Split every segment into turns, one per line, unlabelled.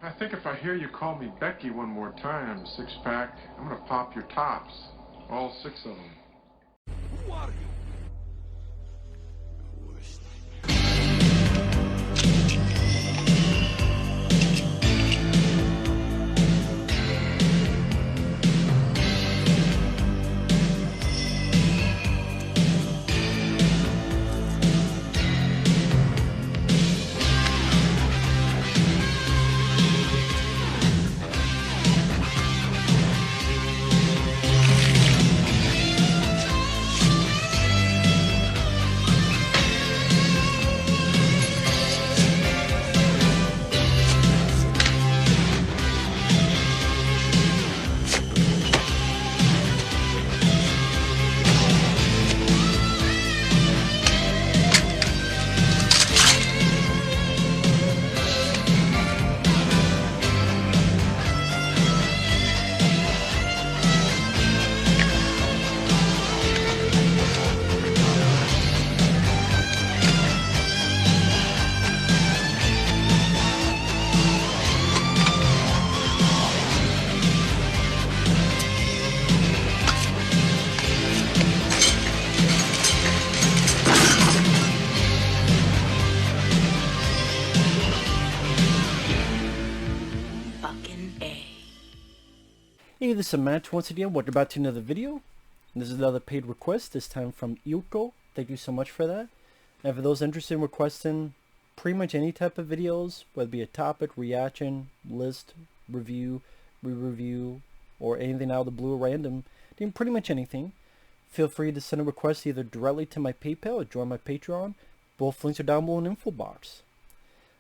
I think if I hear you call me Becky one more time, six-pack, I'm gonna pop your tops. All six of them.
Who are you?
Hey, this is Matt once again. Welcome back to another video. And this is another paid request, this time from Eelco. Thank you so much for that. And for those interested in requesting pretty much any type of videos, whether it be a topic, reaction, list, review, re-review, or anything out of the blue or random, doing pretty much anything, feel free to send a request either directly to my PayPal or join my Patreon. Both links are down below in the info box.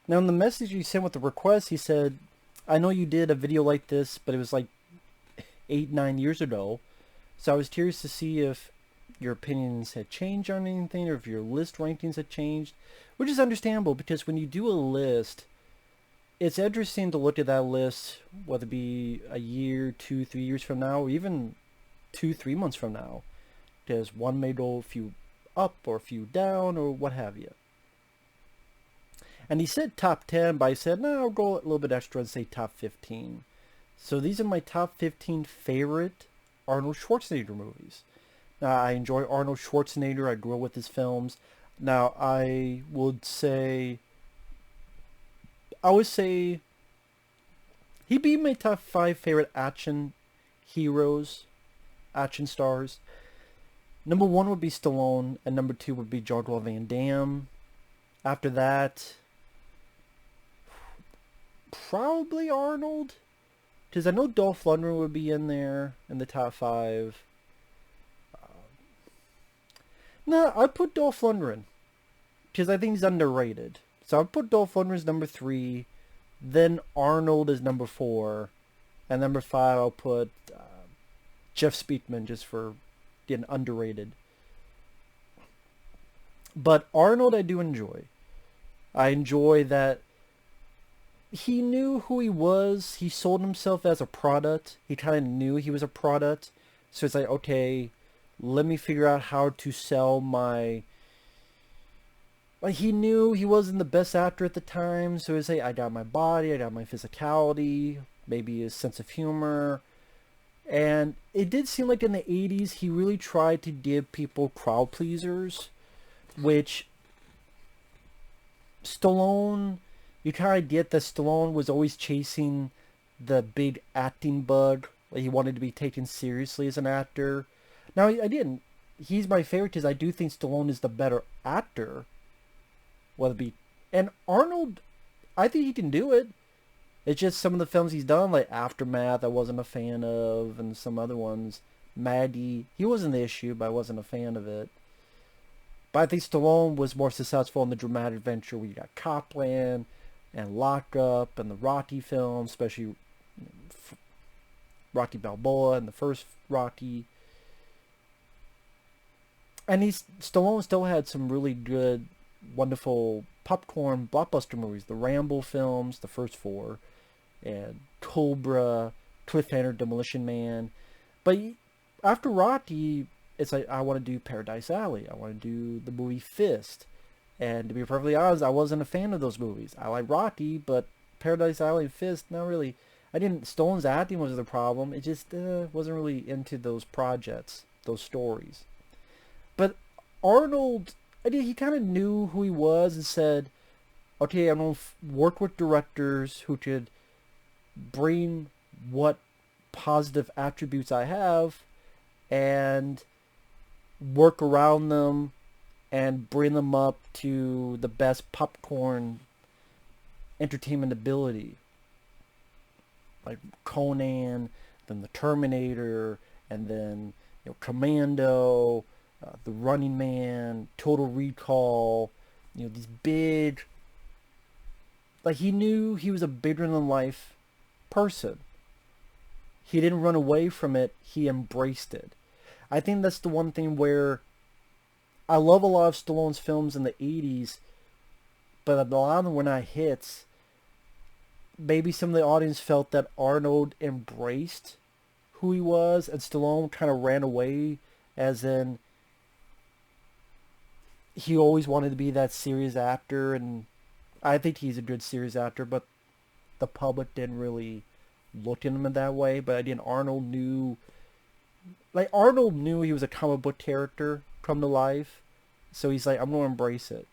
Now in the message you sent with the request, he said, I know you did a video like this, but it was like 8-9 years ago, so I was curious to see if your opinions had changed on anything or if your list rankings had changed, which is understandable because when you do a list, it's interesting to look at that list, whether it be a year, 2-3 years from now, or even 2-3 months from now, because one may go a few up or a few down or what have you. And he said top 10, but I said no, I'll go a little bit extra and say top 15. So these are my top 15 favorite Arnold Schwarzenegger movies. Now, I enjoy Arnold Schwarzenegger. I grew up with his films. Now, I would say he'd be my top 5 favorite action heroes, action stars. Number 1 would be Stallone, and number 2 would be Jean-Claude Van Damme. After that, probably Arnold. Because I know Dolph Lundgren would be in there in the top 5. No, I'd put Dolph Lundgren. Because I think he's underrated. So I'd put Dolph Lundgren as number 3. Then Arnold is number 4. And number 5 I'll put Jeff Speakman just for getting underrated. But Arnold I do enjoy. I enjoy that he knew who he was. He sold himself as a product. He kind of knew he was a product. So it's like, okay, let me figure out how to sell my... Like, he knew he wasn't the best actor at the time. So it's like, I got my body, I got my physicality, maybe his sense of humor. And it did seem like in the 80s, he really tried to give people crowd pleasers. Which Stallone... You kind of get that Stallone was always chasing the big acting bug. Like he wanted to be taken seriously as an actor. Now, I didn't. He's my favorite because I do think Stallone is the better actor. Whether it be... And Arnold, I think he can do it. It's just some of the films he's done, like Aftermath, I wasn't a fan of, and some other ones. Maggie, he wasn't the issue, but I wasn't a fan of it. But I think Stallone was more successful in the dramatic adventure where you got Copland and Lock Up and the Rocky films, especially Rocky Balboa and the first Rocky. And Stallone still had some really good, wonderful popcorn blockbuster movies. The Rambo films, the first 4, and Cobra, Cliffhanger, Demolition Man. But after Rocky, it's like, I want to do Paradise Alley. I want to do the movie Fist. And to be perfectly honest, I wasn't a fan of those movies. I like Rocky, but Paradise Island Fist, not really. Stallone's acting was the problem. It just wasn't really into those projects, those stories. But Arnold, he kind of knew who he was and said, okay, I'm going to work with directors who could bring what positive attributes I have and work around them and bring them up to the best popcorn entertainment ability. Like Conan, then the Terminator, and then Commando, the Running Man, Total Recall, these big, like he knew he was a bigger than life person. He didn't run away from it, he embraced it. I think that's the one thing where I love a lot of Stallone's films in the 80s, but a lot of them were not hits. Maybe some of the audience felt that Arnold embraced who he was and Stallone kind of ran away, as in he always wanted to be that serious actor, and I think he's a good serious actor, but the public didn't really look at him in that way. But again, Arnold knew he was a comic book character come to life, so he's like, I'm going to embrace it.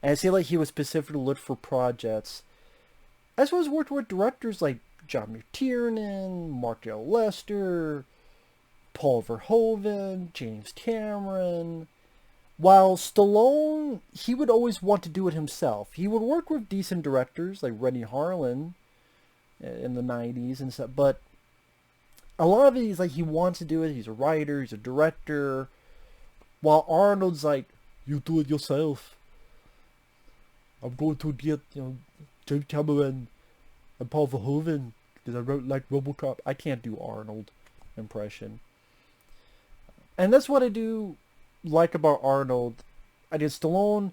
And I feel like he was specifically looked for projects, as well as worked with directors like John McTiernan, Mark L. Lester, Paul Verhoeven, James Cameron. While Stallone, he would always want to do it himself. He would work with decent directors like Renny Harlin in the 90s and stuff, but a lot of it is like he wants to do it. He's a writer, he's a director. While Arnold's like, you do it yourself. I'm going to get, James Cameron and Paul Verhoeven because I wrote like RoboCop. I can't do Arnold impression. And that's what I do like about Arnold. I did Stallone.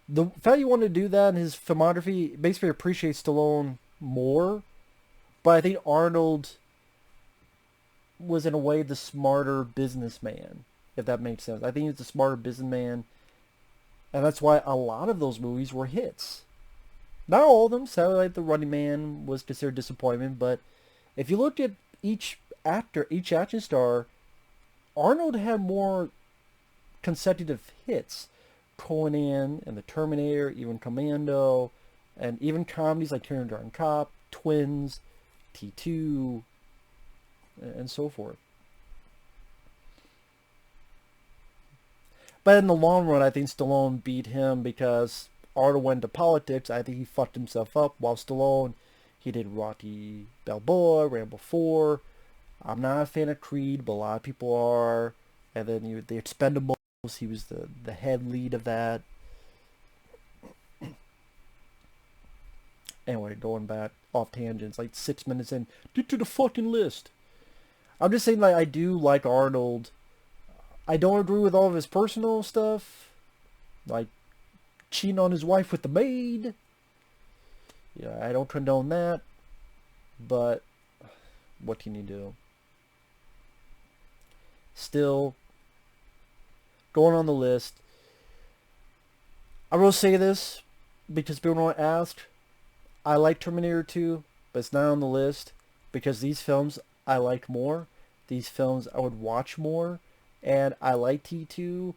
The fact you want to do that in his filmography makes me appreciate Stallone more. But I think Arnold was in a way the smarter businessman, if that makes sense. I think he was the smarter businessman. And that's why a lot of those movies were hits. Not all of them. Sadly, like The Running Man was considered disappointment. But if you looked at each actor, each action star, Arnold had more consecutive hits. Conan and the Terminator, even Commando, and even comedies like Terminator and Cop, Twins, T2, and so forth. But in the long run, I think Stallone beat him because Arnold went into politics. I think he fucked himself up. While Stallone, he did Rocky Balboa, Rambo 4. I'm not a fan of Creed, but a lot of people are. And then the Expendables, he was the head lead of that. Anyway, going back off tangents, like 6 minutes in, get to the fucking list. I'm just saying, like, I do like Arnold. I don't agree with all of his personal stuff, like cheating on his wife with the maid. Yeah, I don't condone that, but what can you do? Still, going on the list, I will say this because people don't ask. I like Terminator 2, but it's not on the list because these films I like more. These films I would watch more. And I like T2,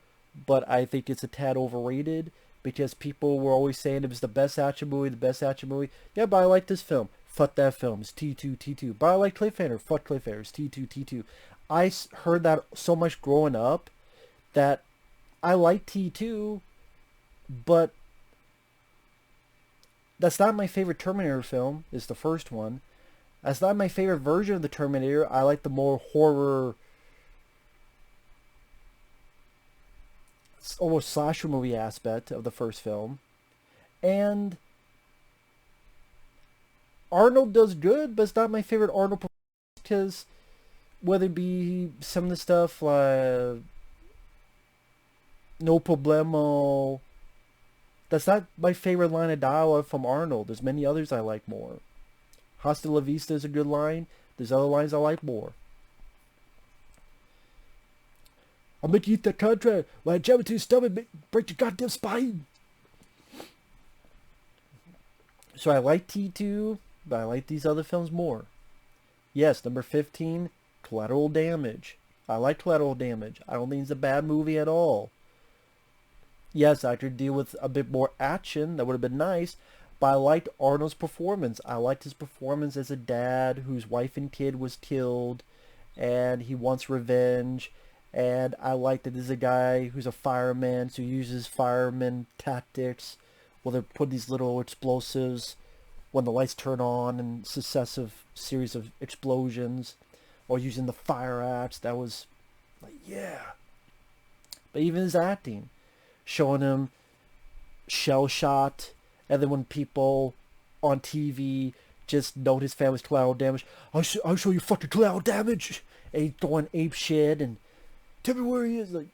but I think it's a tad overrated because people were always saying it was the best action movie, the best action movie. Yeah, but I like this film. Fuck that film. It's T2, T2. But I like Cliffhanger. Fuck Cliffhanger. It's T2, T2. I heard that so much growing up that I like T2, but that's not my favorite Terminator film. It's the first one. That's not my favorite version of the Terminator. I like the more horror, almost slasher movie aspect of the first film. And Arnold does good, but it's not my favorite Arnold because whether it be some of the stuff like No Problemo, that's not my favorite line of dialogue from Arnold. There's many others I like more. Hasta la Vista is a good line. There's other lines I like more. I'll make you eat that contract when I jam it to your stomach, break your goddamn spine. So I like T2, but I like these other films more. Yes, number 15, Collateral Damage. I like Collateral Damage. I don't think it's a bad movie at all. Yes, I could deal with a bit more action. That would have been nice. But I liked Arnold's performance. I liked his performance as a dad whose wife and kid was killed, and he wants revenge. And I like that there's a guy who's a fireman, so he uses fireman tactics. Well, they put these little explosives when the lights turn on and successive series of explosions, or using the fire axe. That was like, yeah. But even his acting, showing him shell shot, and then when people on TV just note his family's collateral damage, I'll show you fucking collateral damage, and he's going ape shit and tell me where he is. Like,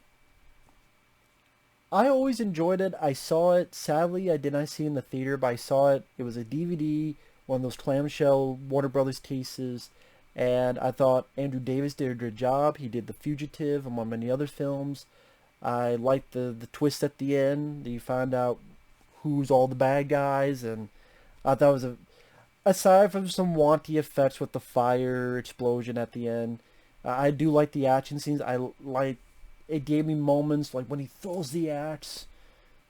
I always enjoyed it. I saw it. Sadly, I did not see it in the theater, but I saw it. It was a DVD, one of those clamshell Warner Brothers cases, and I thought Andrew Davis did a good job. He did The Fugitive, among many other films. I liked the twist at the end. You find out who's all the bad guys, and I thought it was aside from some wanty effects with the fire explosion at the end, I do like the action scenes. It gave me moments like when he throws the axe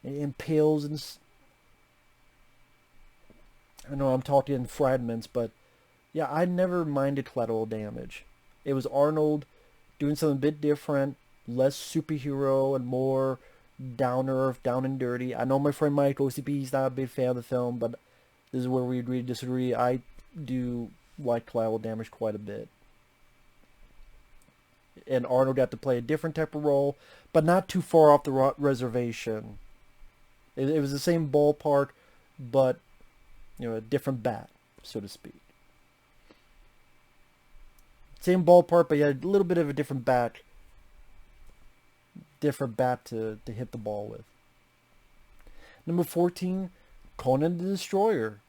and impales and I know I'm talking in fragments, but yeah, I never minded Collateral Damage. It was Arnold doing something a bit different, less superhero and more down to earth, down and dirty. I know my friend Mike OCP, he's not a big fan of the film, but this is where we agree to disagree. I do like Collateral Damage quite a bit. And Arnold got to play a different type of role, but not too far off the reservation. It was the same ballpark, but a different bat, so to speak. Same ballpark, but you had a little bit of a different bat to hit the ball with. Number 14, Conan the Destroyer.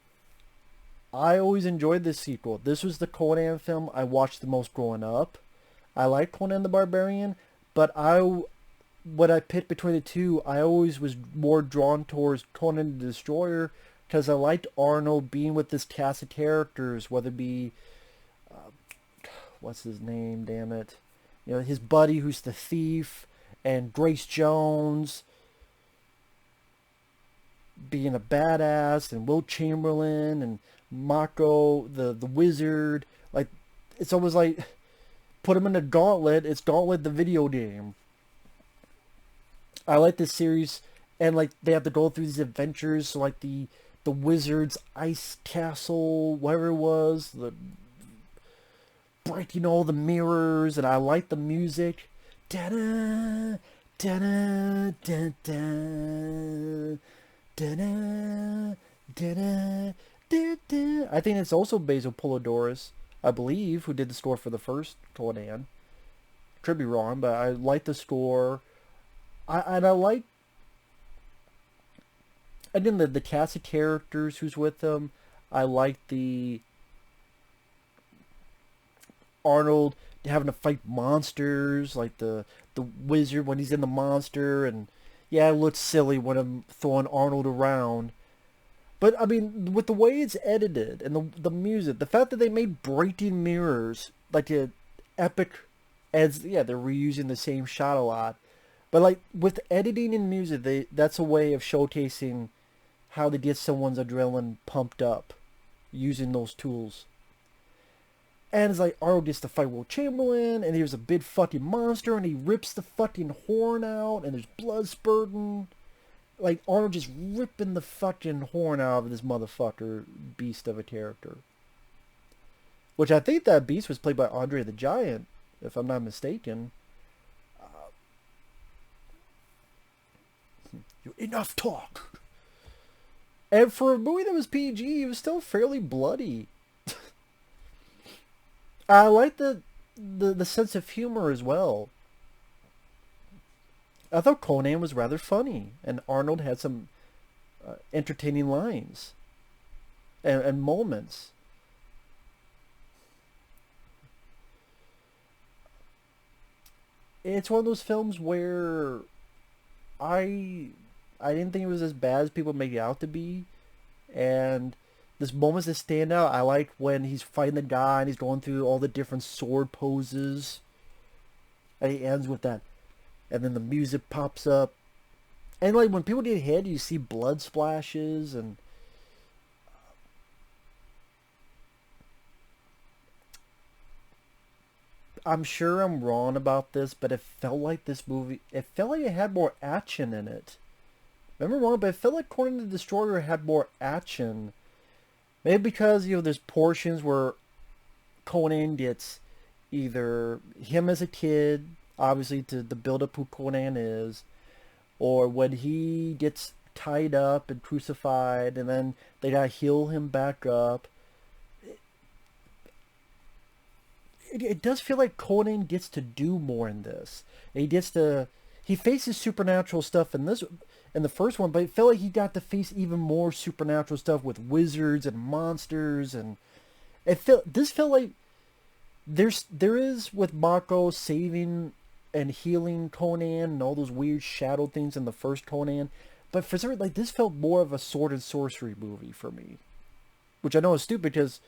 I always enjoyed this sequel. This was the Conan film I watched the most growing up. I like Conan the Barbarian, but when I picked between the two, I always was more drawn towards Conan the Destroyer because I liked Arnold being with this cast of characters, whether it be, what's his name, damn it, his buddy who's the thief, and Grace Jones being a badass, and Will Chamberlain, and Mako, the wizard. Like, it's almost like, put him in a gauntlet. It's Gauntlet the video game. I like this series, and like they have to go through these adventures. So like the wizard's ice castle, whatever it was, the breaking all the mirrors, and I like the music. Da-da, da-da, da-da, da-da, da-da, da-da. I think it's also Basil Polidorus, I believe, who did the score for the first Conan. Could be wrong, but I like the score. I think the cast of characters who's with them. I like the Arnold having to fight monsters, like the wizard when he's in the monster, and yeah, it looks silly when I'm throwing Arnold around. But I mean, with the way it's edited and the music, the fact that they made breaking mirrors like an epic, as yeah, they're reusing the same shot a lot. But like with editing and music, that's a way of showcasing how they get someone's adrenaline pumped up using those tools. And it's like Arnold gets to fight Will Chamberlain, and there's a big fucking monster, and he rips the fucking horn out, and there's blood spurting. Like, Arnold just ripping the fucking horn out of this motherfucker beast of a character. Which I think that beast was played by Andre the Giant, if I'm not mistaken. Enough talk! And for a movie that was PG, it was still fairly bloody. I like the sense of humor as well. I thought Conan was rather funny, and Arnold had some entertaining lines and moments. It's one of those films where I didn't think it was as bad as people make it out to be, and There's moments that stand out. I like when he's fighting the guy and he's going through all the different sword poses. And he ends with that. And then the music pops up. And like when people get hit, you see blood splashes and I'm sure I'm wrong about this, but it felt like this movie, it felt like it had more action in it. Maybe I'm wrong, but it felt like Conan the Destroyer had more action. Maybe because, there's portions where Conan gets either him as a kid, obviously to build up who Conan is, or when he gets tied up and crucified and then they gotta heal him back up. It does feel like Conan gets to do more in this. He faces supernatural stuff in the first one, but it felt like he got to face even more supernatural stuff with wizards and monsters, and this felt like there is with Mako saving and healing Conan and all those weird shadow things in the first Conan, but for some reason, like, this felt more of a sword and sorcery movie for me, which I know is stupid because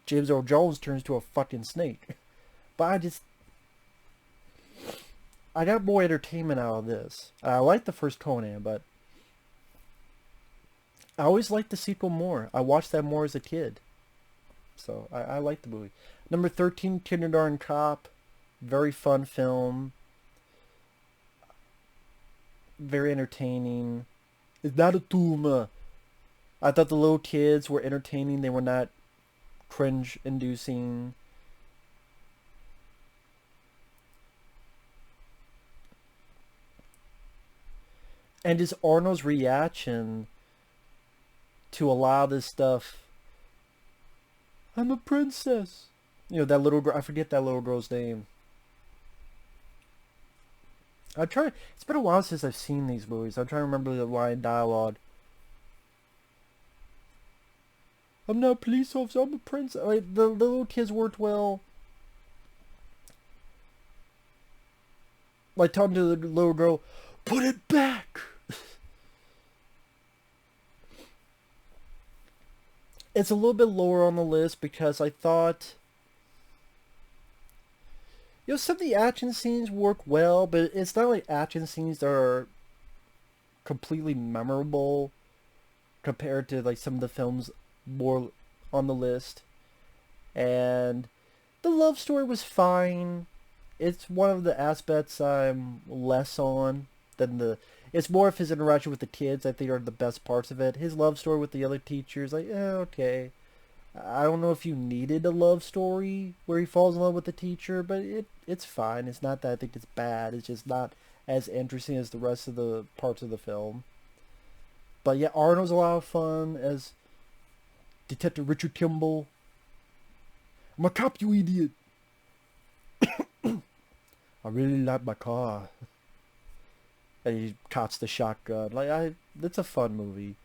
James Earl Jones turns to a fucking snake. But I got more entertainment out of this. I like the first Conan, but I always liked the sequel more. I watched that more as a kid. So I like the movie. Number 13, Kindergarten Cop. Very fun film. Very entertaining. It's not a tumor. I thought the little kids were entertaining. They were not cringe-inducing. And just Arnold's reaction to allow this stuff. I'm a princess. That little girl. I forget that little girl's name. It's been a while since I've seen these movies. I'm trying to remember the line dialogue. I'm not a police officer. I'm a princess. Like, the little kids worked well. Like talking to the little girl, put it back. It's a little bit lower on the list because I thought, some of the action scenes work well, but it's not like action scenes that are completely memorable compared to like some of the films more on the list. And the love story was fine. It's one of the aspects I'm less on than it's more of his interaction with the kids, I think, are the best parts of it. His love story with the other teachers, like, okay. I don't know if you needed a love story where he falls in love with the teacher, but it's fine. It's not that I think it's bad. It's just not as interesting as the rest of the parts of the film. But yeah, Arnold's a lot of fun as Detective Richard Kimball. I'm a cop, you idiot. I really like my car. And he cocks the shotgun. It's a fun movie.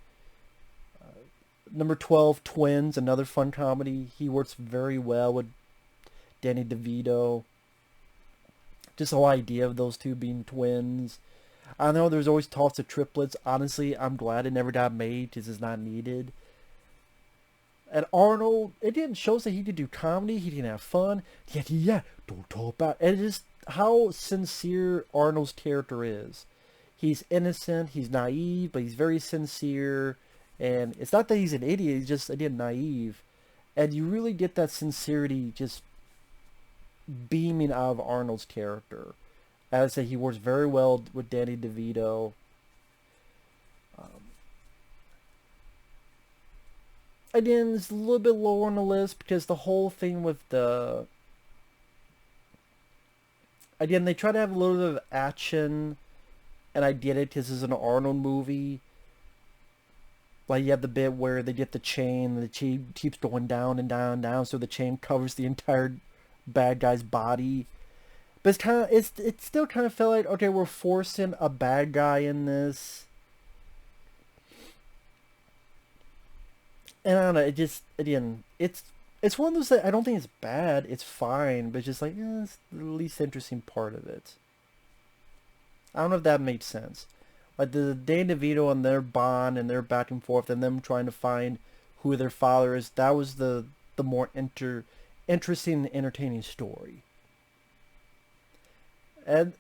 Number 12, Twins, another fun comedy. He works very well with Danny DeVito. Just the whole idea of those two being twins. I know there's always talks of triplets. Honestly, I'm glad it never got made because it's not needed. And Arnold, it didn't show us that he could do comedy. He didn't have fun. Yeah, don't talk about it. And it's just how sincere Arnold's character is. He's innocent, he's naive, but he's very sincere. And it's not that he's an idiot, he's just, again, naive. And you really get that sincerity just beaming out of Arnold's character. As I say, he works very well with Danny DeVito. Again, it's a little bit lower on the list because the whole thing with the... Again, they try to have a little bit of action, and I get it because this is an Arnold movie. Like, you have the bit where they get the chain, and the chain keeps going down and down and down, so the chain covers the entire bad guy's body. But it still kind of felt like, okay, we're forcing a bad guy in this. And I don't know, it just, again, it's one of those that I don't think it's bad, it's fine, but it's just like, it's the least interesting part of it. I don't know if that made sense. Like the Danny DeVito and their bond and their back and forth and them trying to find who their father is. That was the more interesting and entertaining story. And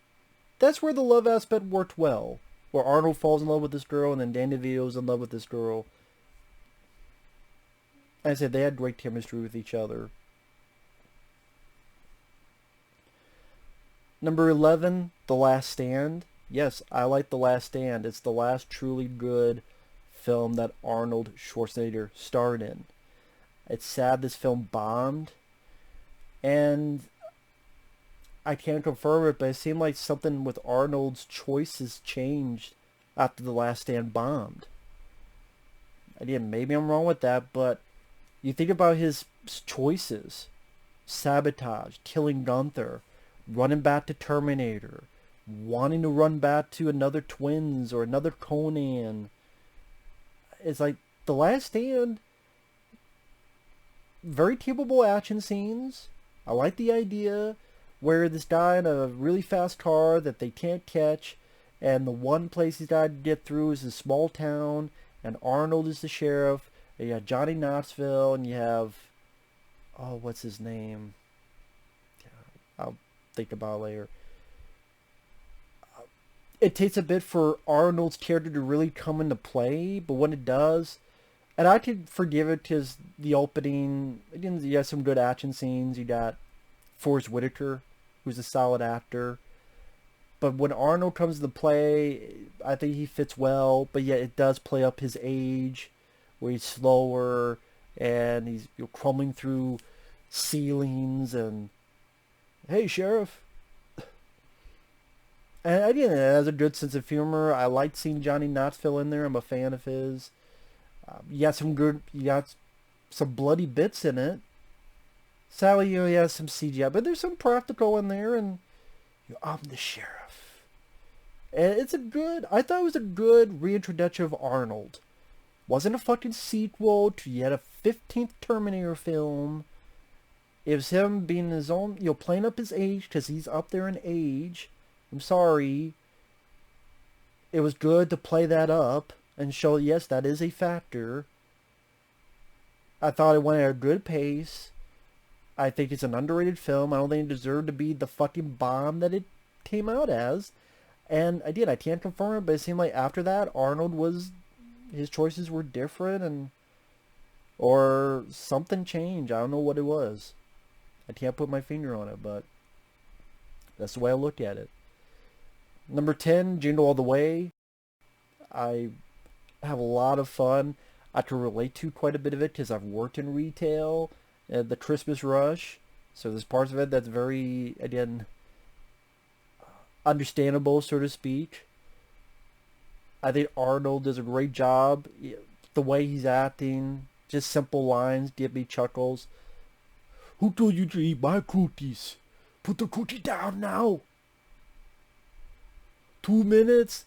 that's where the love aspect worked well. Where Arnold falls in love with this girl, and then Danny DeVito's in love with this girl. As I said, they had great chemistry with each other. Number 11, The Last Stand. Yes, I like The Last Stand. It's the last truly good film that Arnold Schwarzenegger starred in. It's sad this film bombed. And I can't confirm it, but it seemed like something with Arnold's choices changed after The Last Stand bombed. Again, maybe I'm wrong with that, but you think about his choices. Sabotage, killing Gunther, running back to Terminator, wanting to run back to another Twins or another Conan. It's like The Last Stand, very capable action scenes. I like the idea where this guy in a really fast car that they can't catch, and the one place he's got to get through is a small town, and Arnold is the sheriff, and you have Johnny Knoxville, and you have, oh, what's his name? I'll think about it later. It takes a bit for Arnold's character to really come into play, but when it does, and I could forgive it because the opening, again, you have some good action scenes. You got Forrest Whitaker, who's a solid actor. But when Arnold comes into play, I think he fits well, but yet it does play up his age, where he's slower, and he's crumbling through ceilings, and, hey, Sheriff. And again, it has a good sense of humor. I liked seeing Johnny Knoxville in there. I'm a fan of his. You got some bloody bits in it. Sadly, you have some CGI, but there's some practical in there, and I'm the sheriff. And I thought it was a good reintroduction of Arnold. Wasn't a fucking sequel to yet a 15th Terminator film. It was him being his own, playing up his age, because he's up there in age. I'm sorry. It was good to play that up and show, yes, that is a factor. I thought it went at a good pace. I think it's an underrated film. I don't think it deserved to be the fucking bomb that it came out as. And I can't confirm it, but it seemed like after that, his choices were different, or something changed. I don't know what it was. I can't put my finger on it, but that's the way I look at it. Number 10, Jingle All the Way. I have a lot of fun. I can relate to quite a bit of it because I've worked in retail at the Christmas rush. So there's parts of it that's very, again, understandable, so to speak. I think Arnold does a great job. The way he's acting, just simple lines, give me chuckles. Who told you to eat my cookies? Put the cookie down now. 2 minutes?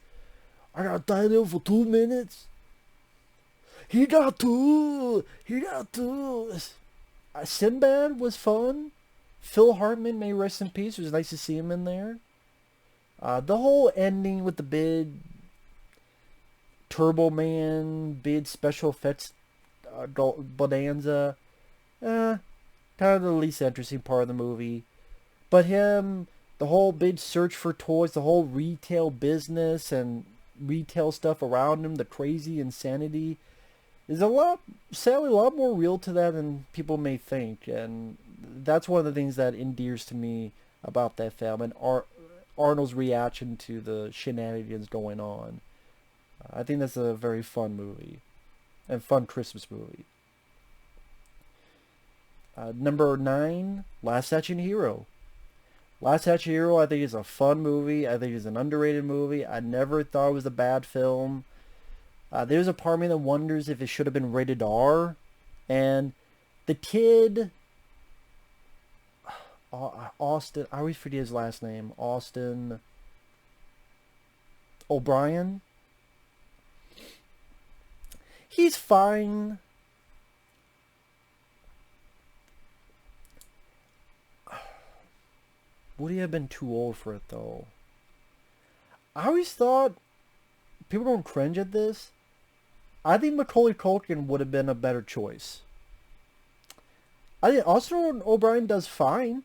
I got died in for 2 minutes. He got two. Sinbad was fun. Phil Hartman, may rest in peace. It was nice to see him in there. The whole ending with the big Turbo Man, big special effects bonanza. Kind of the least interesting part of the movie. But the whole big search for toys, the whole retail business and retail stuff around him, the crazy insanity, is sadly a lot more real to that than people may think. And that's one of the things that endears to me about that film, and Arnold's reaction to the shenanigans going on. I think that's a very fun movie, and fun Christmas movie. Number 9, Last Action Hero. Last Action Hero, I think, is a fun movie. I think it's an underrated movie. I never thought it was a bad film. There's a part of me that wonders if it should have been rated R. And the kid, Austin, I always forget his last name. Austin O'Brien. He's fine. Would he have been too old for it, though? I always thought, people don't cringe at this, I think Macaulay Culkin would have been a better choice. I think Austin O'Brien does fine.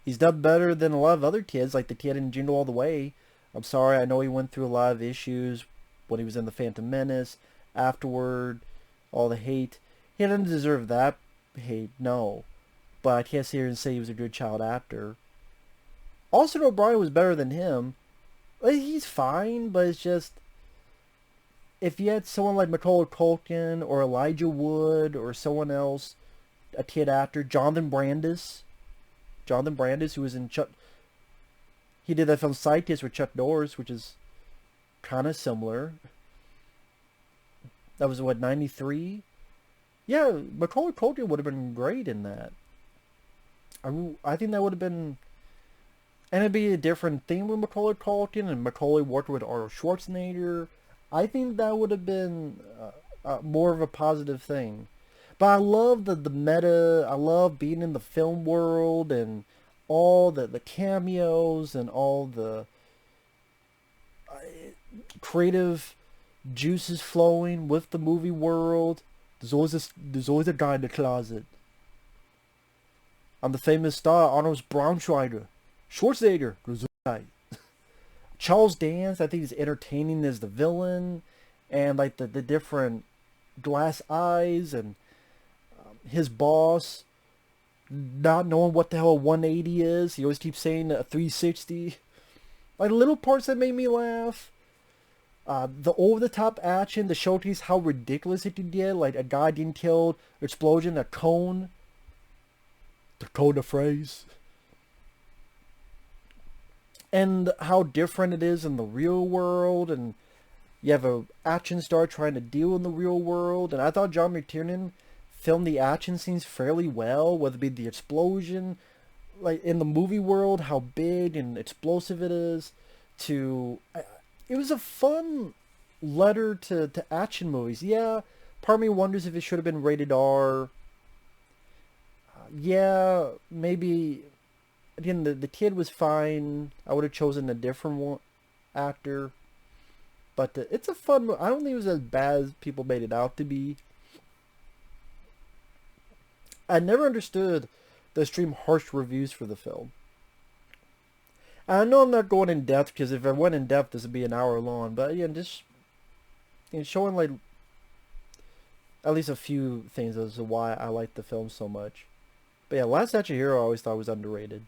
He's done better than a lot of other kids, like the kid in Jingle All the Way. I'm sorry, I know he went through a lot of issues when he was in The Phantom Menace, afterward, all the hate. He didn't deserve that hate, no. But I can't sit here and say he was a good child actor. Austin O'Brien was better than him. He's fine, but it's just... If you had someone like Macaulay Culkin or Elijah Wood or someone else, a kid actor, Jonathan Brandis, who was in Chuck... He did that film Sidekick with Chuck Norris, which is kind of similar. That was, what, 93? Yeah, Macaulay Culkin would have been great in that. I think that would have been... And it'd be a different thing with Macaulay Culkin, and Macaulay worked with Arnold Schwarzenegger. I think that would have been more of a positive thing. But I love the meta. I love being in the film world and all the cameos and all the creative juices flowing with the movie world. There's always a guy in the closet. I'm the famous star, Arnold Braunschweiger. Schwarzenegger. Charles Dance, I think he's entertaining as the villain. And like the different glass eyes and his boss not knowing what the hell a 180 is. He always keeps saying a 360. Like little parts that made me laugh. The over-the-top action to showcase how ridiculous it could get. Like a guy getting killed, explosion, a cone. The cone of phrase. And how different it is in the real world. And you have a action star trying to deal in the real world. And I thought John McTiernan filmed the action scenes fairly well. Whether it be the explosion, like in the movie world, how big and explosive it is. It was a fun letter to action movies. Yeah, part of me wonders if it should have been rated R. Yeah, maybe... Again, the kid was fine. I would have chosen a different actor. But it's a fun movie. I don't think it was as bad as people made it out to be. I never understood the extreme harsh reviews for the film. I know I'm not going in depth, because if I went in depth, this would be an hour long. But again, just showing like at least a few things as to why I like the film so much. But yeah, Last Action Hero I always thought was underrated.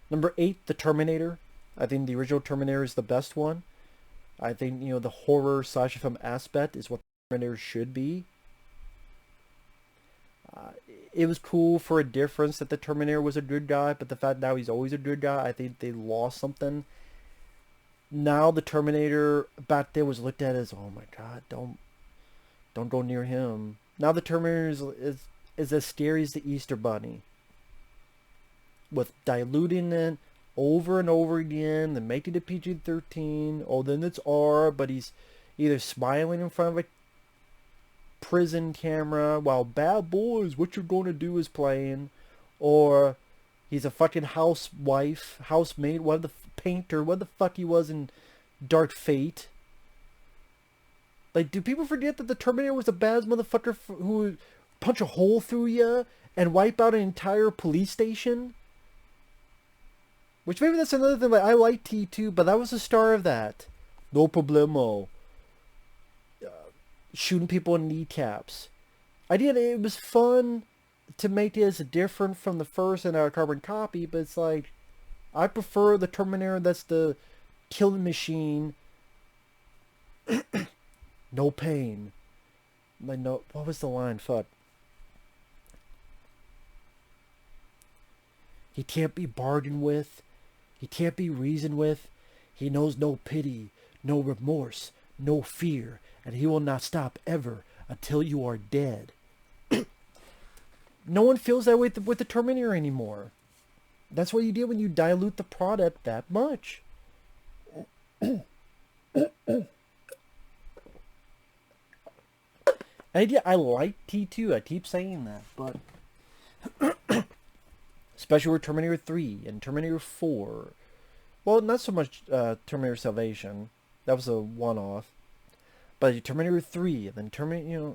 Number 8, The Terminator. I think the original Terminator is the best one. I think, the horror slasher film aspect is what Terminator should be. It was cool for a difference that the Terminator was a good guy, but the fact now he's always a good guy, I think they lost something. Now the Terminator back then was looked at as, oh my god, don't go near him. Now the Terminator is as scary as the Easter Bunny. With diluting it over and over again, then making it PG-13. Oh, then it's R, but he's either smiling in front of a prison camera while Bad Boys, What You're Gonna Do is playing, or he's a fucking housemaid, painter, what the fuck he was in Dark Fate. Like, do people forget that the Terminator was a bad motherfucker who would punch a hole through you and wipe out an entire police station? Which maybe that's another thing. Like, I like T2, but that was the star of that. No problemo. Shooting people in kneecaps. It was fun to make it as different from the first and our carbon copy, but it's like, I prefer the Terminator that's the killing machine. No pain. Like, no, what was the line? Fuck. He can't be bargained with. He can't be reasoned with. He knows no pity, no remorse, no fear, and he will not stop ever until you are dead. No one feels that way with the Terminator anymore. That's what you do when you dilute the product that much. I like T2. I keep saying that, but especially with Terminator 3 and Terminator 4. Well, not so much Terminator Salvation. That was a one-off. But Terminator 3 and then Terminator,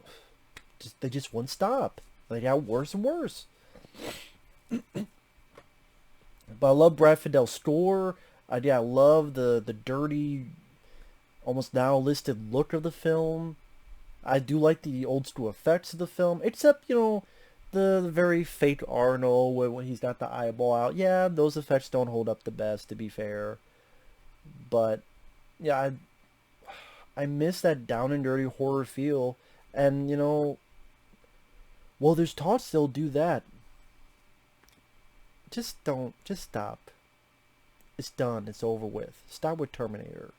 they just wouldn't stop. They got worse and worse. But I love Brad Fiddel's score. I love the dirty, almost nihilistic look of the film. I do like the old school effects of the film, except, the very fake Arnold when he's got the eyeball out. Yeah, those effects don't hold up the best, to be fair. But, yeah, I miss that down and dirty horror feel. And, well, there's talks they'll do that. Just stop. It's done. It's over with. Stop with Terminator.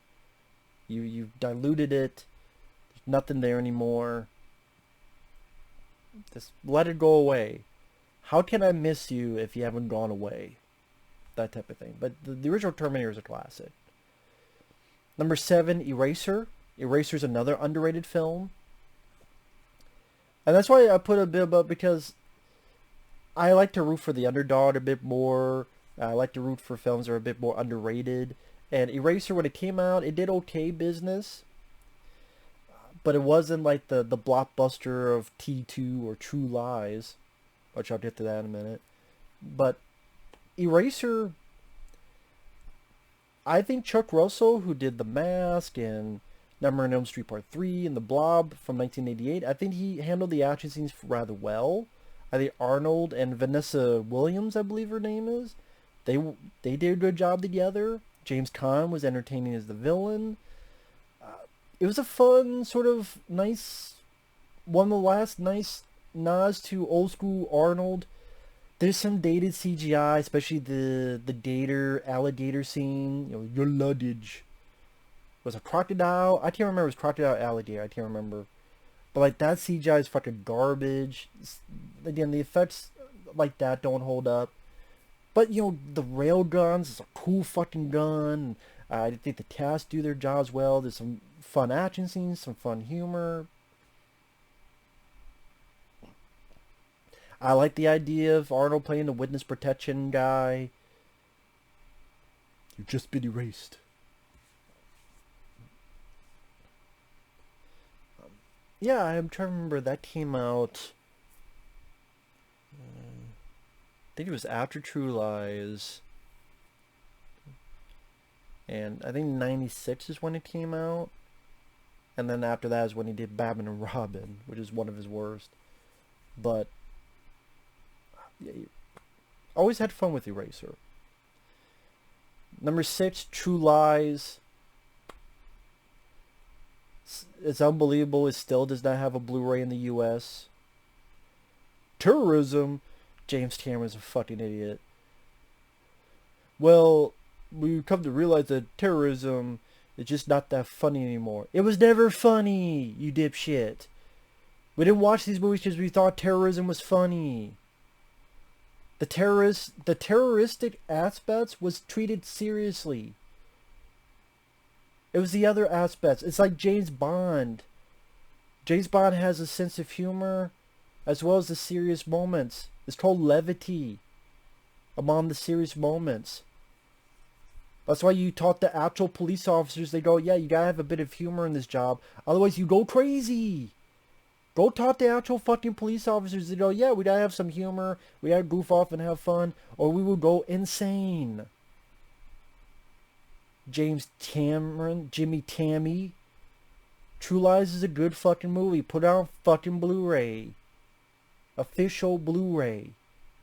You've diluted it. There's nothing there anymore. Just let it go away. How can I miss you if you haven't gone away? That type of thing. But the original Terminator is a classic. Number 7, Eraser. Eraser's another underrated film. And that's why I put a bit about, because I like to root for the underdog a bit more. I like to root for films that are a bit more underrated. And Eraser, when it came out, it did okay business. But it wasn't like the blockbuster of T2 or True Lies, which I'll get to that in a minute. But Eraser, I think Chuck Russell, who did The Mask and Nightmare on Elm Street Part 3 and The Blob from 1988, I think he handled the action scenes rather well. I think Arnold and Vanessa Williams, I believe her name is, they did a good job together. James Caan was entertaining as the villain. It was a fun, sort of nice, one of the last nice nods to old school Arnold. There's some dated CGI, especially the gator, alligator scene. Your luggage. Was a crocodile? I can't remember. It was crocodile, alligator. I can't remember. But like that CGI is fucking garbage. Again, the effects like that don't hold up. But the rail guns is a cool fucking gun. I think the cast do their jobs well. There's some fun action scenes, some fun humor. I like the idea of Arnold playing the witness protection guy. You've just been erased. Yeah, I'm trying to remember. That came out, I think it was after True Lies. And I think 96 is when it came out. And then after that is when he did Batman and Robin, which is one of his worst. But yeah, always had fun with Eraser. Number 6, True Lies. It's unbelievable. It still does not have a Blu-ray in the U.S. Terrorism. James Cameron's a fucking idiot. Well, we come to realize that terrorism is just not that funny anymore. It was never funny, you dipshit. We didn't watch these movies because we thought terrorism was funny. The terroristic aspects was treated seriously. It was the other aspects. It's like James Bond. James Bond has a sense of humor as well as the serious moments. It's called levity among the serious moments. That's why you taught the actual police officers, they go, yeah, you gotta have a bit of humor in this job. Otherwise you go crazy. Go talk to actual fucking police officers. They go, yeah, we gotta have some humor. We gotta goof off and have fun. Or we will go insane. James Cameron, Jimmy Tammy. True Lies is a good fucking movie. Put it on fucking Blu-ray. Official Blu-ray.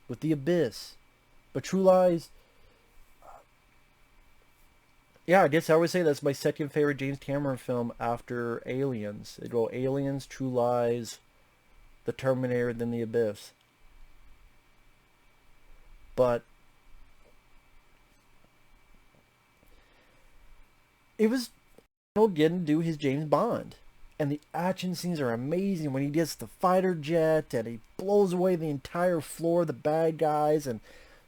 With The Abyss. But True Lies... yeah, I guess I would say that's my second favorite James Cameron film after Aliens. They go Aliens, True Lies, The Terminator, then The Abyss. But it was Arnold getting to do his James Bond. And the action scenes are amazing when he gets the fighter jet and he blows away the entire floor of the bad guys and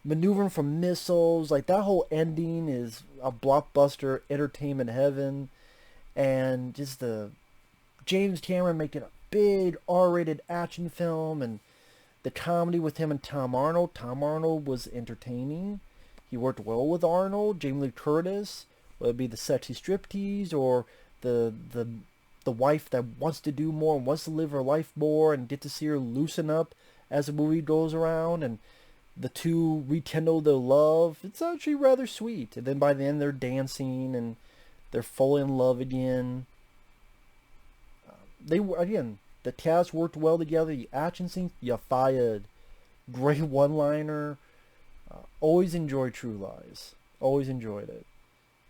maneuvering from missiles. Like, that whole ending is a blockbuster entertainment heaven. And just the James Cameron making a big R-rated action film, and the comedy with him and Tom Arnold. Tom Arnold was entertaining. He worked well with Arnold. Jamie Lee Curtis, whether it be the sexy striptease or the the wife that wants to do more and wants to live her life more, and get to see her loosen up as the movie goes around, and the two rekindle their love. It's actually rather sweet. And then by the end they're dancing and they're full in love again. They were, again, the cast worked well together. The action scenes, you fired. Great one-liner. Always enjoyed True Lies. Always enjoyed it.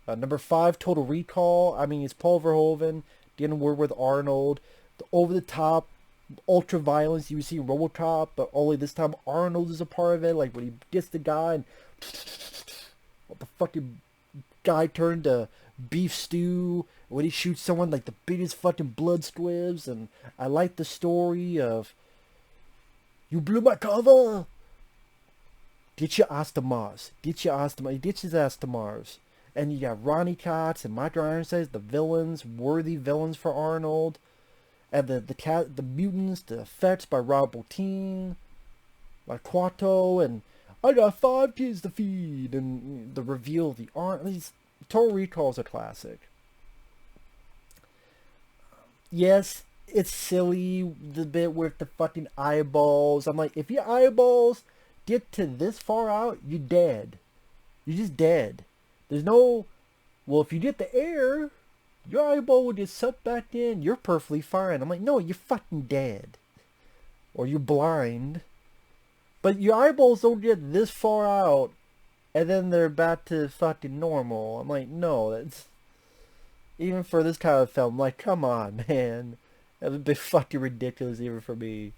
Number 5, Total Recall. I mean, it's Paul Verhoeven getting word with Arnold. The over-the-top, ultra-violence you see in RoboCop, but only this time Arnold is a part of it. Like when he gets the guy and the fucking guy turned to beef stew. When he shoots someone, like the biggest fucking blood squibs. And I like the story of, you blew my cover. Get your ass to Mars. Get your ass to Mars. He gets his ass to Mars. And you got Ronnie Cox and Michael Ironside, the villains, worthy villains for Arnold. And the mutants, the effects by Rob Bottin, by Quato, and I got 5 kids to feed. And the reveal of the Arnold. Total Recall is a classic. Yes, it's silly, the bit with the fucking eyeballs. I'm like, if your eyeballs get to this far out, you're dead. You're just dead. There's no, well, if you get the air, your eyeball will just suck back in. You're perfectly fine. I'm like, no, you're fucking dead. Or you're blind. But your eyeballs don't get this far out, and then they're back to fucking normal. I'm like, no, that's, even for this kind of film, like, come on, man. That's a bit fucking ridiculous even for me.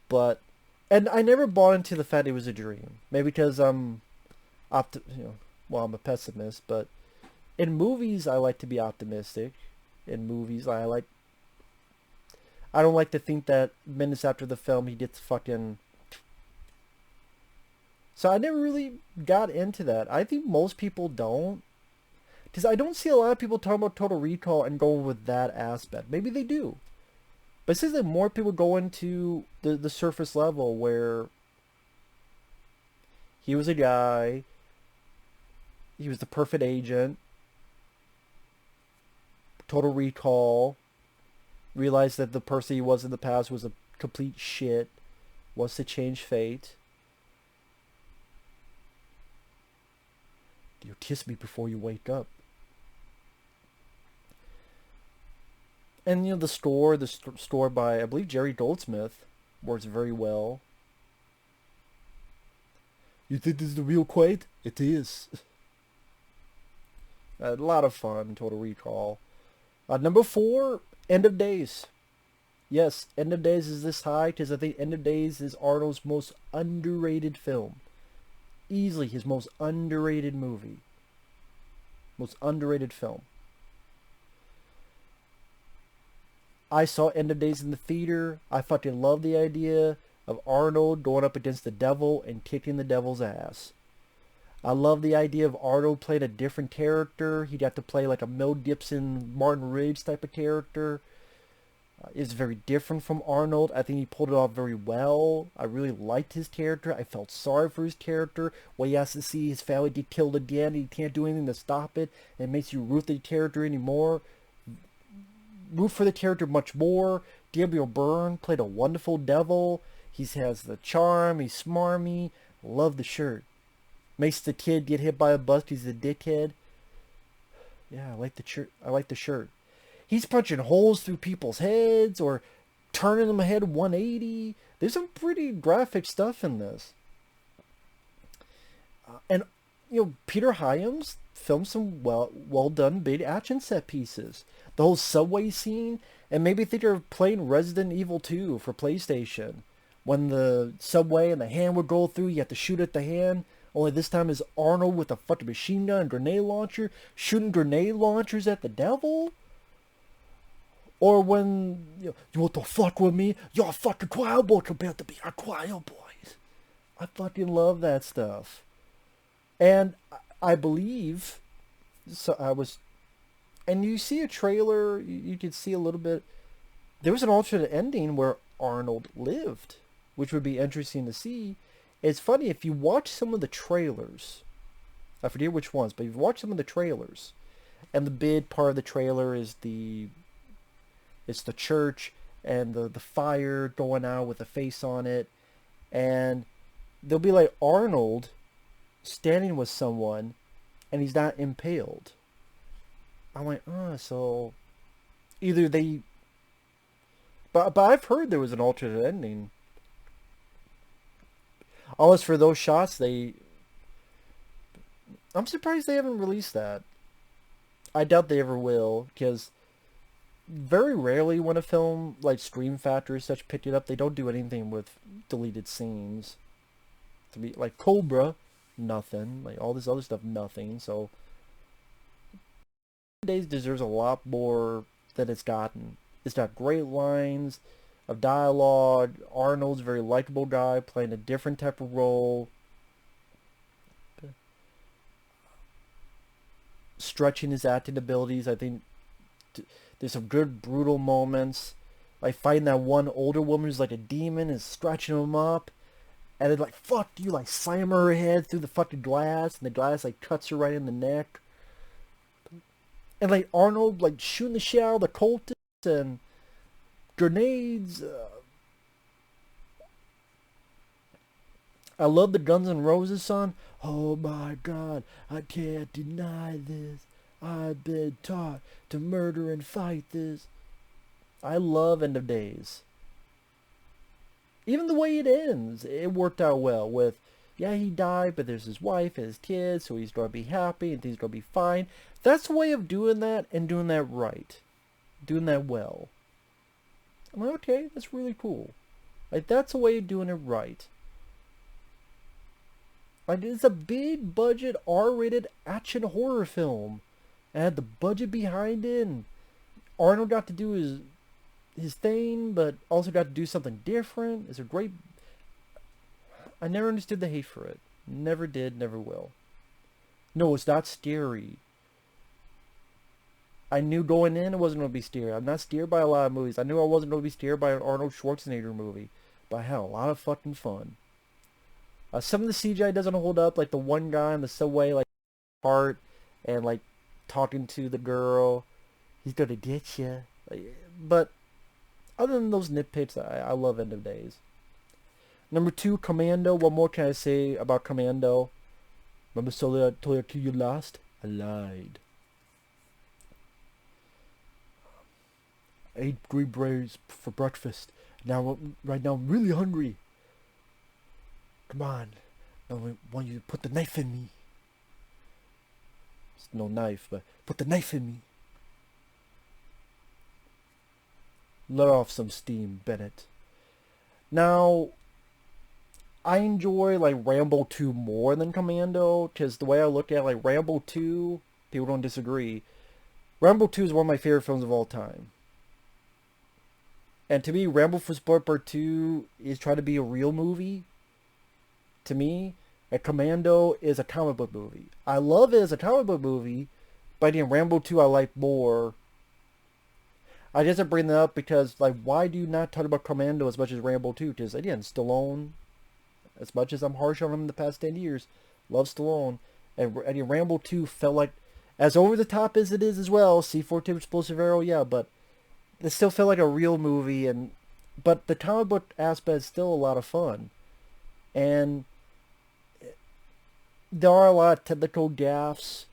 But, and I never bought into the fact it was a dream. Maybe because I'm, I'm a pessimist, but in movies I like to be optimistic. In movies I don't like to think that minutes after the film he gets fucking... So I never really got into that. I think most people don't. Because I don't see a lot of people talking about Total Recall and going with that aspect. Maybe they do. But it seems like more people go into the surface level where he was a guy, he was the perfect agent, Total Recall, realized that the person he was in the past was a complete shit, wants to change fate. You kiss me before you wake up. And you know, the score by, I believe, Jerry Goldsmith works very well. You think this is the real Quaid? It is. A lot of fun, Total Recall. Number 4, End of Days. Yes, End of Days is this high because I think End of Days is Arnold's most underrated film. Easily his most underrated movie. Most underrated film. I saw End of Days in the theater. I fucking love the idea of Arnold going up against the devil and kicking the devil's ass. I love the idea of Arnold playing a different character. He'd have to play like a Mel Gibson, Martin Riggs type of character. It's very different from Arnold. I think he pulled it off very well. I really liked his character. I felt sorry for his character. When he has to see his family get killed again, he can't do anything to stop it. And it makes you root the character anymore. Root for the character much more. Gabriel Byrne played a wonderful devil. He has the charm. He's smarmy. Love the shirt. Makes the kid get hit by a bus because he's a dickhead. Yeah, I like the shirt. I like the shirt. He's punching holes through people's heads or turning them head 180. There's some pretty graphic stuff in this. And, you know, Peter Hyams filmed some well done big action set pieces. The whole subway scene, and maybe think they're playing Resident Evil 2 for PlayStation. When the subway and the hand would go through, you have to shoot at the hand. Only this time is Arnold with a fucking machine gun and grenade launcher shooting grenade launchers at the devil. Or when, you want to fuck with me? You're a fucking choir boy compared to me. I'm choir boys. I fucking love that stuff. And I believe, so I was, and you see a trailer, you can see a little bit, there was an alternate ending where Arnold lived, which would be interesting to see. It's funny, if you watch some of the trailers, I forget which ones, but if you watch some of the trailers, and the big part of the trailer is the it's the church and the fire going out with a face on it, and there'll be like Arnold standing with someone and he's not impaled. I'm like, so either they, but I've heard there was an alternate ending. Unless for those shots I'm surprised they haven't released that. I doubt they ever will, because very rarely when a film like Scream Factory or such picked it up, they don't do anything with deleted scenes. To be like Cobra, nothing. Like all this other stuff, nothing. So Days deserves a lot more than it's gotten. It's got great lines of dialogue. Arnold's a very likable guy playing a different type of role. Stretching his acting abilities. I think there's some good brutal moments. Like fighting that one older woman who's like a demon and stretching him up. And then like, fuck you, like slam her head through the fucking glass. And the glass like cuts her right in the neck. And like Arnold like shooting the shit out of the cultists and grenades. I love the Guns N' Roses song. Oh my God, I can't deny this. I've been taught to murder and fight this. I love End of Days. Even the way it ends, it worked out well with, yeah, he died, but there's his wife and his kids, so he's going to be happy and things going to be fine. That's a way of doing that and doing that right. Doing that well. I'm like, okay, that's really cool. Like, that's a way of doing it right. Like, it's a big budget R-rated action horror film. And had the budget behind it, and Arnold got to do his thing, but also got to do something different. It's a great... I never understood the hate for it. Never did, never will. No, it's not scary. I knew going in it wasn't going to be scary. I'm not scared by a lot of movies. I knew I wasn't going to be scared by an Arnold Schwarzenegger movie. But I had a lot of fucking fun. Some of the CGI doesn't hold up, like the one guy in the subway, like, heart, and, like, talking to the girl. He's gonna get you. Like, but, other than those nitpicks, I love End of Days. Number 2, Commando. What more can I say about Commando? Remember I told you last? I lied. I ate green berries for breakfast. Right now I'm really hungry. Come on. I want you to put the knife in me. It's no knife, but put the knife in me. Let off some steam, Bennett. Now, I enjoy like Rambo 2 more than Commando, because the way I look at it, like Rambo 2, people don't disagree. Rambo 2 is one of my favorite films of all time. And to me, Rambo for Sport Part 2 is trying to be a real movie. To me, and Commando is a comic book movie. I love it as a comic book movie, but in Rambo 2 I like more. I just bring that up because, like, why do you not talk about Commando as much as Rambo 2? Because, again, Stallone, as much as I'm harsh on him in the past 10 years, love Stallone. And Rambo 2 felt like, as over the top as it is as well, C4 tip explosive arrow, yeah, but it still felt like a real movie, but the comic book aspect is still a lot of fun. And there are a lot of technical gaffes,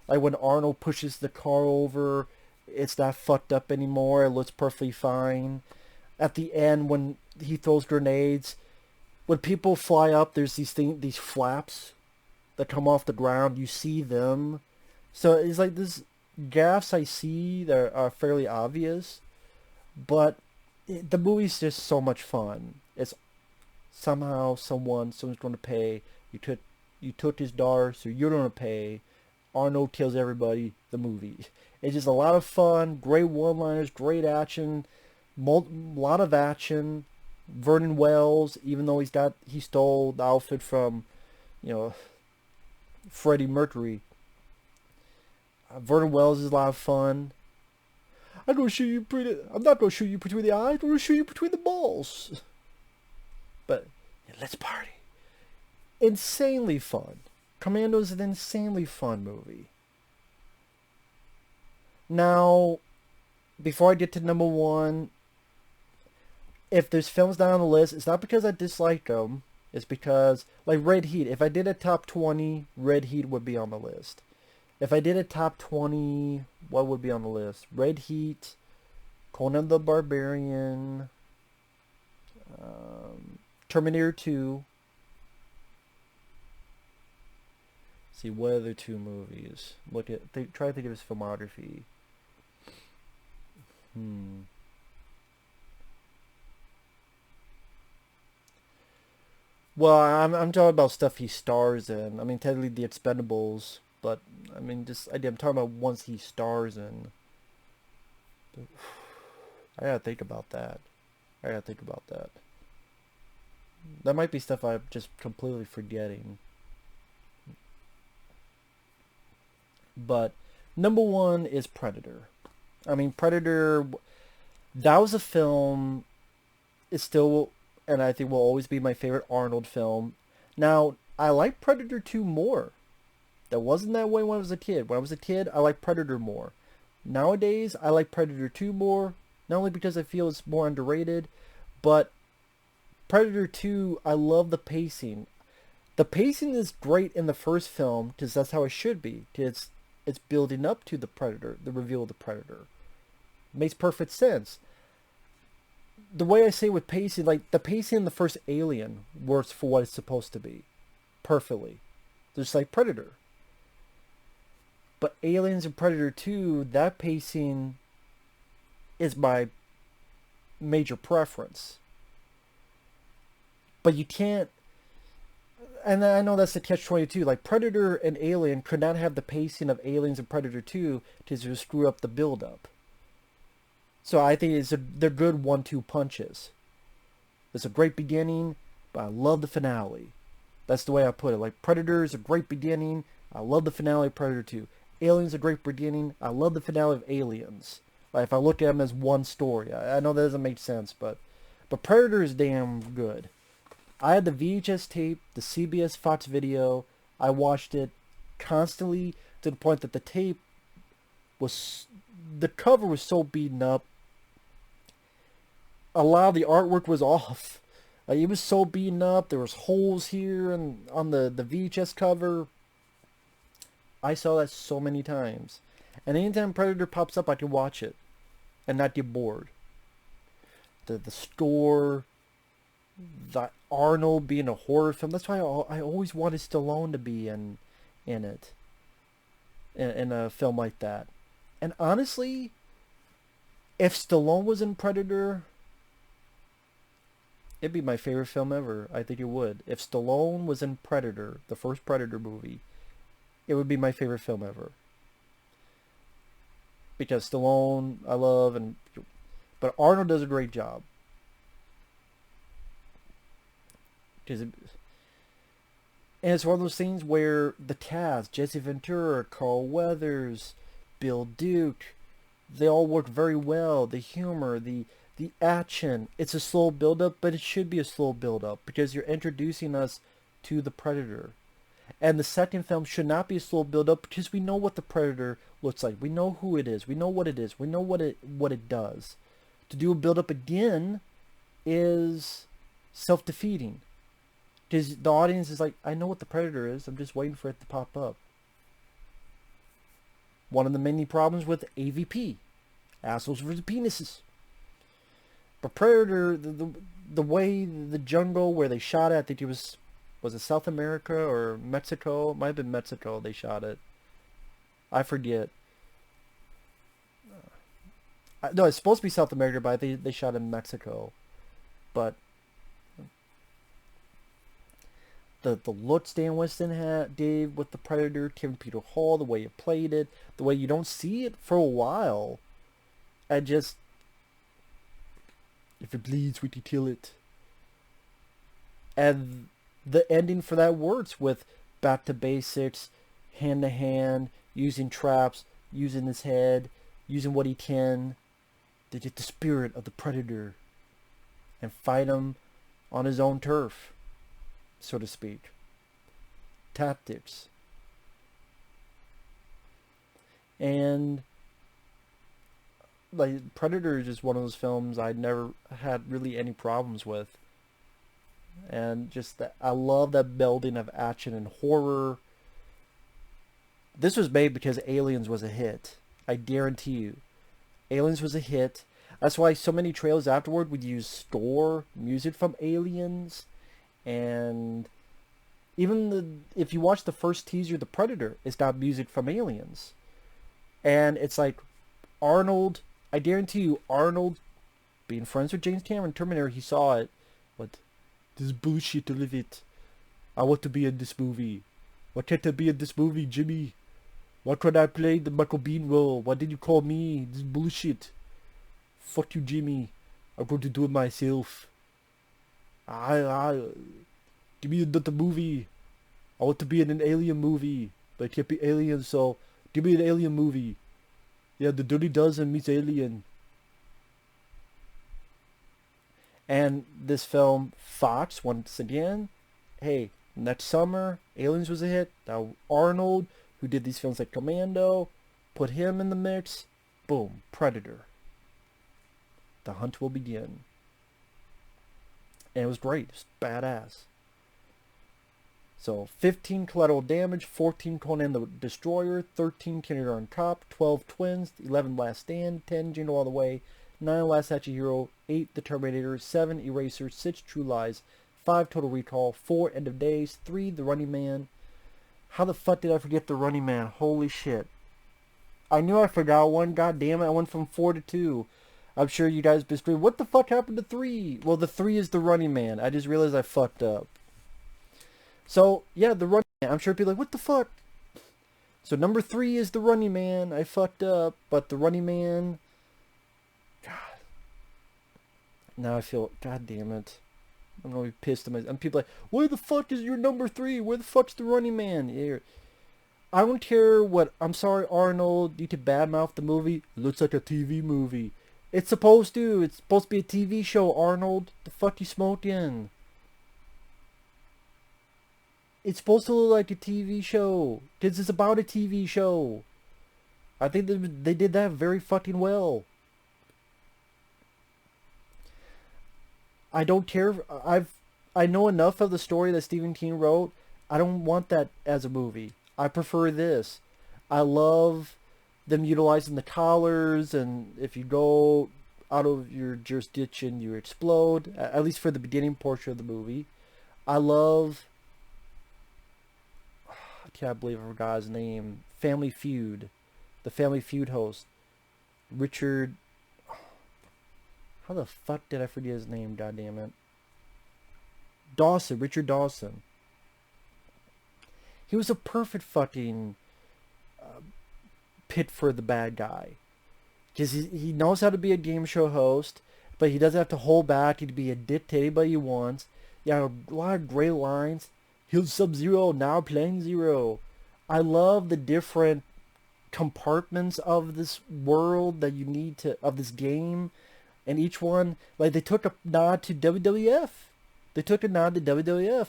like when Arnold pushes the car over, it's not fucked up anymore, it looks perfectly fine. At the end, when he throws grenades, when people fly up, there's these flaps that come off the ground, you see them. So it's like this gaffes I see that are fairly obvious, but the movie's just so much fun. It's somehow someone's going to pay. You took his daughter, so you're going to pay. Arnold kills everybody. The movie. It's just a lot of fun. Great one-liners. Great action. Lot of action. Vernon Wells, even though he stole the outfit from, Freddie Mercury. Vernon Wells is a lot of fun. I'm not going to shoot you between the eyes. I'm going to shoot you between the balls. But yeah, let's party. Insanely fun. Commando is an insanely fun movie. Now, before I get to number one, if there's films not on the list, it's not because I dislike them. It's because, like Red Heat, if I did a top 20, Red Heat would be on the list. If I did a top 20, what would be on the list? Red Heat, Conan the Barbarian, Terminator 2. See, what other two movies? Try to think of his filmography. Well, I'm talking about stuff he stars in. I mean, technically The Expendables, but I mean, I'm talking about ones he stars in. I gotta think about that. That might be stuff I'm just completely forgetting. But number one is Predator. I mean, Predator, that was a film, it's still, and I think will always be my favorite Arnold film. Now, I like Predator 2 more. That wasn't that way when I was a kid. When I was a kid, I liked Predator more. Nowadays, I like Predator 2 more, not only because I feel it's more underrated, but Predator 2, I love the pacing. The pacing is great in the first film, because that's how it should be. It's building up to the Predator, the reveal of the Predator. Makes perfect sense. The way I say with pacing, like the pacing in the first Alien works for what it's supposed to be. Perfectly. Just like Predator. But Aliens and Predator 2, that pacing is my major preference. But you can't, and I know that's the catch-22. Like Predator and Alien could not have the pacing of Aliens and Predator 2 to screw up the build-up. So I think they're good 1-2 punches. It's a great beginning, but I love the finale. That's the way I put it. Like Predator is a great beginning. I love the finale of Predator 2. Aliens a great beginning. I love the finale of Aliens. Like if I look at them as one story, I know that doesn't make sense, but Predator is damn good. I had the VHS tape, the CBS Fox video. I watched it constantly to the point that the cover was so beaten up. A lot of the artwork was off. Like, it was so beaten up. There was holes here and on the VHS cover. I saw that so many times. And anytime Predator pops up, I can watch it and not get bored. The score, the Arnold being a horror film. That's why I always wanted Stallone to be in it. In a film like that. And honestly, if Stallone was in Predator, it'd be my favorite film ever. I think it would. If Stallone was in Predator, the first Predator movie, it would be my favorite film ever. Because Stallone, I love, but Arnold does a great job. And it's one of those things where the cast, Jesse Ventura, Carl Weathers, Bill Duke, they all work very well. The humor, the action. It's a slow build-up, but it should be a slow build-up because you're introducing us to the Predator. And the second film should not be a slow build-up because we know what the Predator looks like. We know who it is. We know what it is. We know what it does. To do a build-up again is self-defeating. Because the audience is like, I know what the Predator is. I'm just waiting for it to pop up. One of the many problems with AVP. Assholes versus penises. But Predator, the way the jungle where they shot it, I think it was it South America or Mexico? It might have been Mexico they shot it. I forget. No, it's supposed to be South America, but I think they shot in Mexico. But the look Stan Winston did with the Predator, Kevin Peter Hall, the way he played it, the way you don't see it for a while, and just, if it bleeds, we can kill it. And the ending for that works with back to basics, hand to hand, using traps, using his head, using what he can to get the spirit of the Predator and fight him on his own turf, so to speak. Tactics. And like Predator is just one of those films I never had really any problems with, and just that I love that melding of action and horror. This was made because Aliens was a hit. I guarantee you, Aliens was a hit. That's why so many trailers afterward would use score music from Aliens, and even if you watch the first teaser, The Predator, it's got music from Aliens, and it's like Arnold. I guarantee you, Arnold, being friends with James Cameron, Terminator, he saw it. What? This is bullshit to live it. I want to be in this movie. Why can't I be in this movie, Jimmy? Why can't I play the Michael Bean role? Why did you call me? This is bullshit. Fuck you, Jimmy. I'm going to do it myself. Give me another movie. I want to be in an alien movie. But I can't be alien, so give me an alien movie. Yeah, the Dirty Dozen meets Alien. And this film, Fox, once again, hey, next summer, Aliens was a hit. Now Arnold, who did these films like Commando, put him in the mix. Boom, Predator. The hunt will begin. And it was great. It was badass. So 15 Collateral Damage, 14 Conan the Destroyer, 13 Kindergarten Cop, 12 Twins, 11 Last Stand, 10 Jingle All the Way, 9 Last Action Hero, 8 The Terminator, 7 Eraser, 6 True Lies, 5 Total Recall, 4 End of Days, 3 The Running Man. How the fuck did I forget The Running Man? Holy shit. I knew I forgot one. God damn it. I went from 4 to 2. I'm sure you guys been screaming, what the fuck happened to 3? Well, the 3 is The Running Man. I just realized I fucked up. So, yeah, The Running Man. I'm sure people are like, what the fuck? So, number 3 is The Running Man. I fucked up. But The Running Man... God. Now I feel... God damn it. I'm gonna be pissed at myself. And people are like, where the fuck is your number 3? Where the fuck's The Running Man? Here. I don't care what... I'm sorry, Arnold. You could badmouth the movie. It looks like a TV movie. It's supposed to. It's supposed to be a TV show, Arnold. The fuck you smoking? It's supposed to look like a TV show. Because it's about a TV show. I think they did that very fucking well. I don't care. I know enough of the story that Stephen King wrote. I don't want that as a movie. I prefer this. I love them utilizing the collars, and if you go out of your jurisdiction, you explode. At least for the beginning portion of the movie. I love... I can't believe I forgot his name. Family Feud. The Family Feud host. Richard... How the fuck did I forget his name, goddammit? Dawson. Richard Dawson. He was a perfect fucking pit for the bad guy. Because he knows how to be a game show host, but he doesn't have to hold back. He can be a dick to anybody he wants. Yeah, a lot of great lines. Here's Sub-Zero, now playing Zero. I love the different compartments of this world that you need to, of this game. And each one, like, they took a nod to WWF. They took a nod to WWF.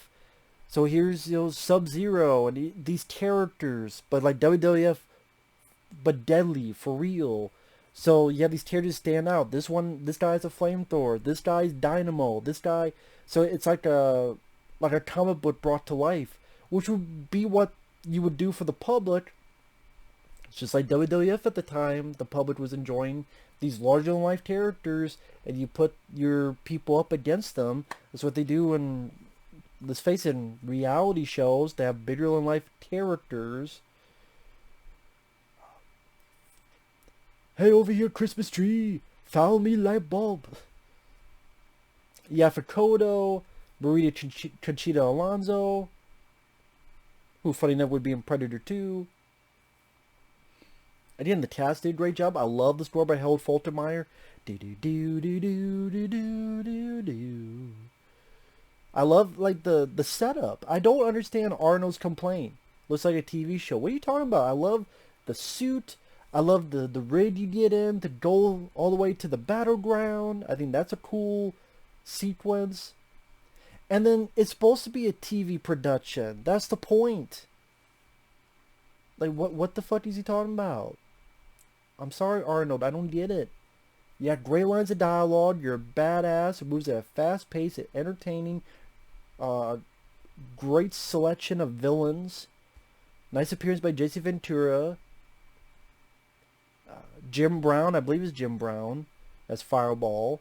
So here's, you know, Sub-Zero and these characters, but like WWF, but deadly, for real. So you have these characters stand out. This guy's a flamethrower. This guy's dynamo. This guy, so it's like a comic book brought to life, which would be what you would do for the public. It's just like WWF at the time. The public was enjoying these larger-than-life characters, and you put your people up against them. That's what they do in, let's face it, in reality shows. They have bigger-than-life characters. Hey, over here, Christmas tree! Follow me, light bulb! Yeah, for Kodo, Marita Conchita Alonso, who, funny enough, would be in Predator 2. Again, the cast did a great job. I love the score by Harold Faltermeyer. Do-do-do-do-do-do-do-do. I love, like, the setup. I don't understand Arnold's complaint. Looks like a TV show. What are you talking about? I love the suit. I love the rig you get in to go all the way to the battleground. I think that's a cool sequence. And then it's supposed to be a TV production. That's the point. Like, what the fuck is he talking about? I'm sorry, Arnold. I don't get it. You got great lines of dialogue. You're a badass. It moves at a fast pace. It's entertaining. Great selection of villains. Nice appearance by JC Ventura. Jim Brown, I believe it's Jim Brown, as Fireball.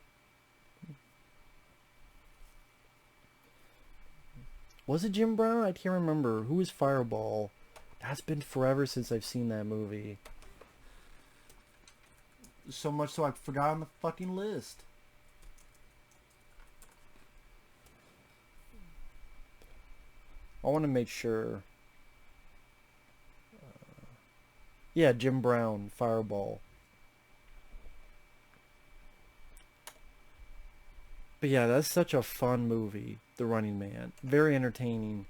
Was it Jim Brown? I can't remember. Who is Fireball? That's been forever since I've seen that movie. So much so I forgot on the fucking list. I want to make sure. Yeah, Jim Brown, Fireball. But yeah, that's such a fun movie, The Running Man. Very entertaining.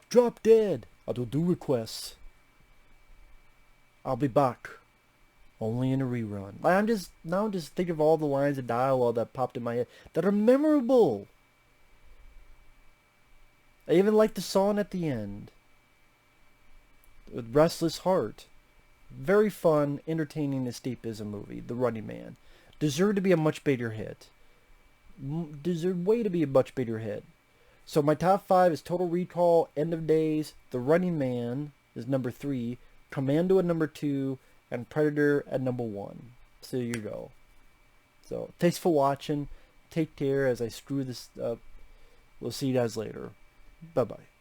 Drop dead. I don't do requests. I'll be back. Only in a rerun. I'm just thinking of all the lines of dialogue that popped in my head that are memorable. I even like the song at the end. With Restless Heart. Very fun, entertaining escapism movie, The Running Man. Deserved to be a much bigger hit. Deserved way to be a much bigger hit. So my top 5 is Total Recall, End of Days, The Running Man is number 3, Commando at number 2, and Predator at number 1. So there you go. So thanks for watching. Take care as I screw this up. We'll see you guys later. Bye-bye.